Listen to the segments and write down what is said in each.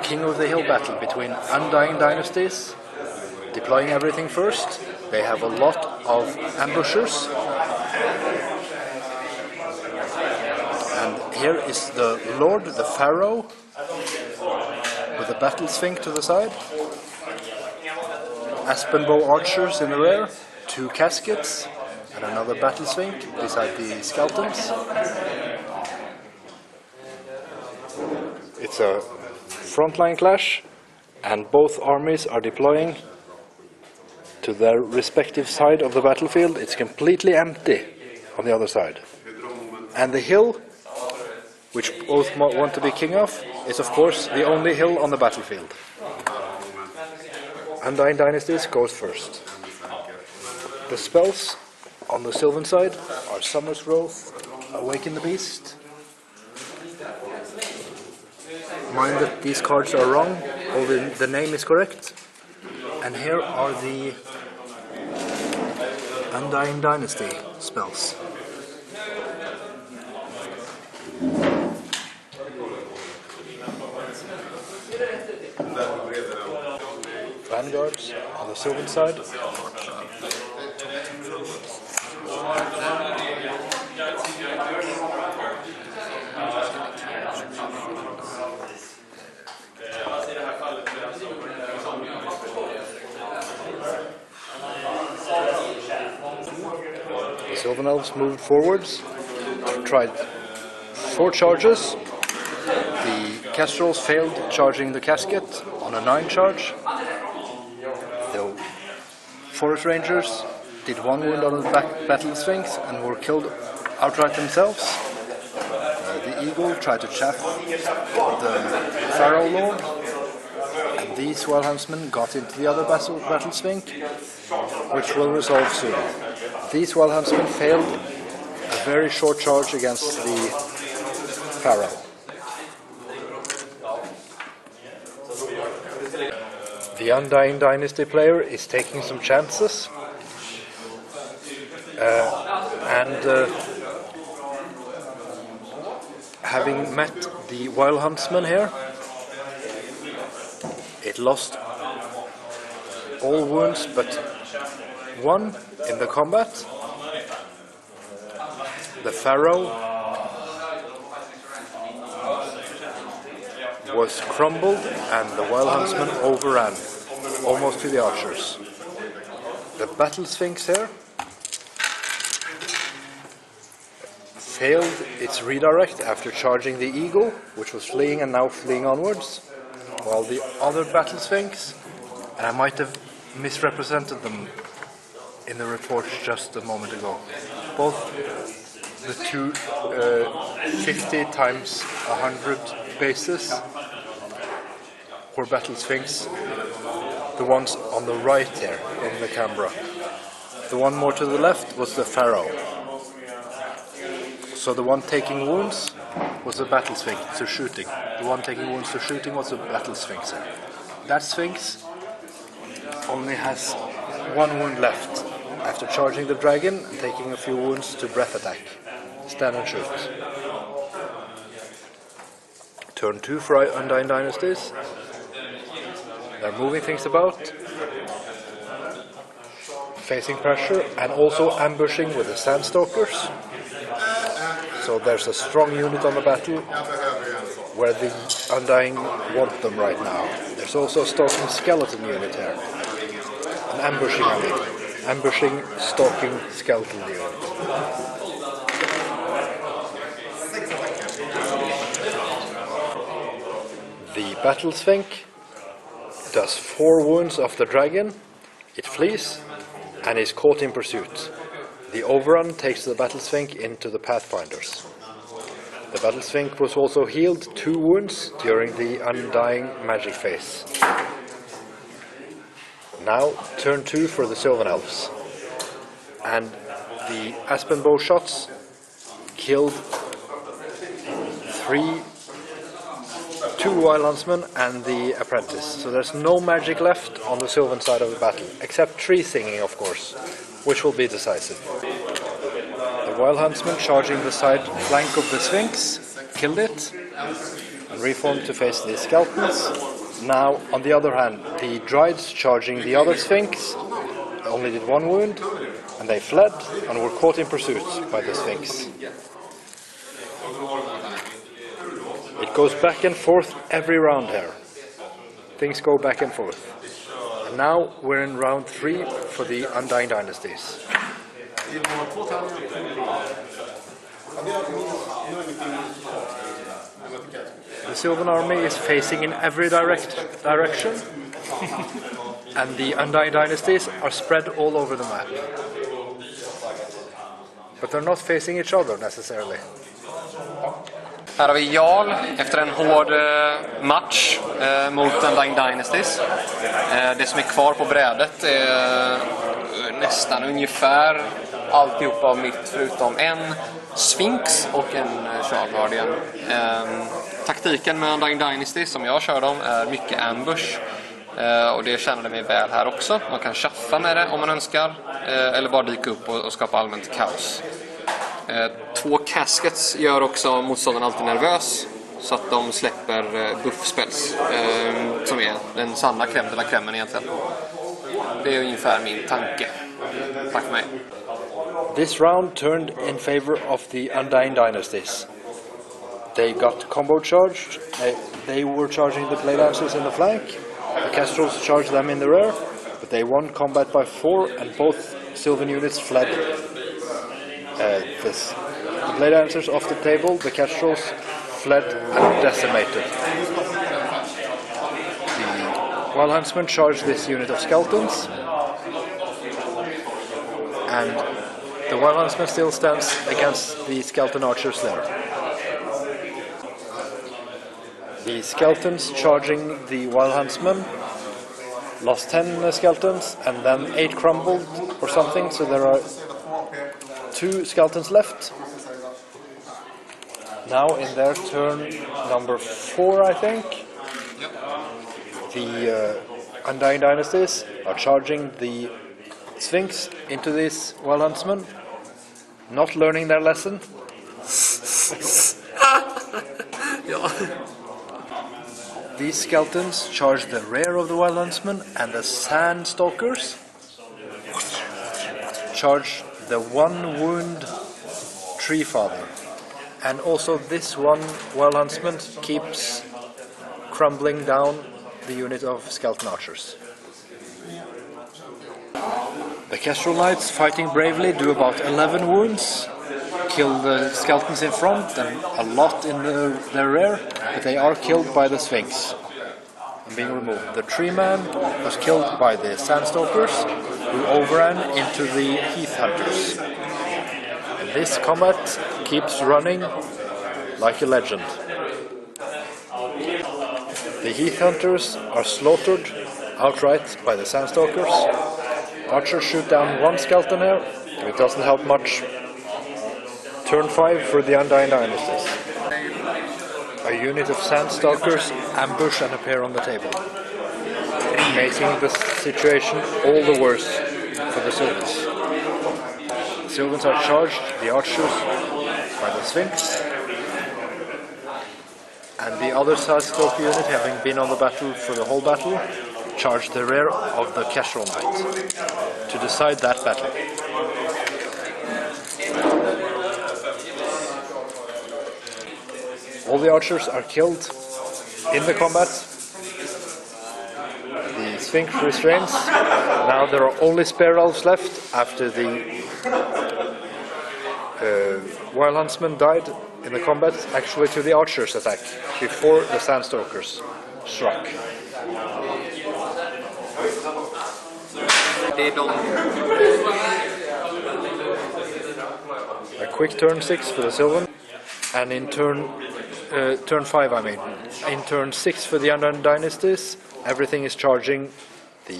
King of the Hill battle between Undying Dynasties, deploying everything first. They have a lot of ambushers. And here is the Lord, the Pharaoh, with a battle Sphinx to the side. Aspen bow archers in the rear, 2 caskets, and another battle Sphinx beside the skeletons. It's a frontline clash, and both armies are deploying to their respective side of the battlefield. It's completely empty on the other side. And the hill, which both want to be king of, is of course the only hill on the battlefield. Undying Dynasties goes first. The spells on the Sylvan side are Summer's Growth, Awaken the Beast. Mind that these cards are wrong, although the name is correct. And here are the Undying Dynasty spells. Vanguards on the Sylvan side. The Sylvan Elves moved forwards, tried 4 charges. The Kestrels failed charging the Casket on a 9 charge. The Forest Rangers did 1 wound on the Battle Sphinx and were killed outright themselves. The Eagle tried to chaff the Pharaoh Lord, and these Wildhuntsmen got into the other Battle Sphinx, which will resolve soon. These Wildhuntsmen failed a very short charge against the Pharaoh. The Undying Dynasty player is taking some chances, and having met the Wild Huntsman here, it lost all wounds but 1 in the combat. The Pharaoh was crumbled and the Wild Huntsman overran almost to the archers. The Battle Sphinx here failed its redirect after charging the Eagle, which was fleeing and now fleeing onwards, while the other Battle Sphinx, and I might have misrepresented them in the report just a moment ago, both the 2 50 times 100 bases were Battle Sphinx. The ones on the right here in the camera. The one more to the left was the Pharaoh. So the one taking wounds was the Battle Sphinx to shooting. The one taking wounds to shooting was the Battle Sphinx here. That Sphinx only has 1 wound left after charging the dragon and taking a few wounds to breath attack. Stand and shoot. Turn 2 for Undying Dynasties. They're moving things about, facing pressure, and also ambushing with the Stalkers. So there's a strong unit on the battle where the Undying want them right now. There's also a stalking skeleton unit here. An ambushing unit. Ambushing, stalking skeleton unit. The Battle Sphinx does 4 wounds of the dragon, it flees, and is caught in pursuit. The overrun takes the Battle Sphinx into the Pathfinders. The Battle Sphinx was also healed 2 wounds during the Undying magic phase. Now, turn 2 for the Sylvan Elves. And the Aspen bow shots killed 2 Wild Huntsmen and the Apprentice. So there's no magic left on the Sylvan side of the battle, except tree singing, of course, which will be decisive. The Wild Huntsman charging the side flank of the Sphinx killed it. and reformed to face the skeletons. Now, on the other hand, the Druids charging the other Sphinx only did 1 wound, and they fled and were caught in pursuit by the Sphinx. It goes back and forth every round here. Things go back and forth. And now we're in round 3 for the Undying Dynasties. The Sylvan army is facing in every direction, and the Undying Dynasties are spread all over the map. But they're not facing each other necessarily. Här har vi Jarl efter en hård match mot Undying Dynasties. Det som är kvar på brädet är nästan ungefär alltihop av mitt förutom en Sphinx och en Guardian. Taktiken med Undying Dynasties som jag kör dem är mycket ambush. Och det känner mig väl här också. Man kan schaffa med det om man önskar. Eller bara dyka upp och skapa allmänt kaos. 2 caskets gör också motståndaren alltid nervös. Så att de släpper buff-spells. Som är den sanna crème de la crème egentligen. Det är ungefär min tanke. Tack för mig. This round turned in favor of the Undying Dynasties. They got combo charged. They were charging the Blade Lancers in the flank. The Kestrels charged them in the rear, but they won combat by 4, and both Sylvan units fled. The Blade Lancers off the table, the Kestrels fled and decimated. The Wild Huntsman charged this unit of skeletons, and the Wild Huntsman still stands against the skeleton archers there. The skeletons charging the Wild Huntsman lost 10 skeletons, and then 8 crumbled or something, so there are 2 skeletons left. Now in their turn number 4, I think, the Undying Dynasties are charging the Sphinx into this Wild Huntsman, not learning their lesson. These skeletons charge the rear of the Wild Huntsman, and the Sand Stalkers charge the 1 wound Tree Father. And also this one Wild Huntsman keeps crumbling down the unit of skeleton archers. The Kestrel Knights, fighting bravely, do about 11 wounds, kill the skeletons in front and a lot in their rear, but they are killed by the Sphinx and being removed. The Tree Man was killed by the Sandstalkers, who overran into the Heath Hunters. And this combat keeps running like a legend. The Heath Hunters are slaughtered outright by the Sandstalkers. Archers shoot down 1 skeleton here, it doesn't help much. Turn 5 for the Undying Dynasties. A unit of Sandstalkers ambush and appear on the table, making the situation all the worse for the Sylvans. The Sylvans are charged, the archers, by the Sphinx, and the other Sandstalker unit, having been on the battle for the whole battle, charged the rear of the Kestrel Knight to decide that battle. All the archers are killed in the combat. The Sphinx restrains. Now there are only Spare Elves left after the Wild Huntsman died in the combat, actually to the archers' attack, before the Sandstalkers struck. A quick turn 6 for the Sylvan, and in turn 5, I mean. In turn 6 for the Undying Dynasties, everything is charging the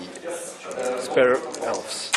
Spare Elves.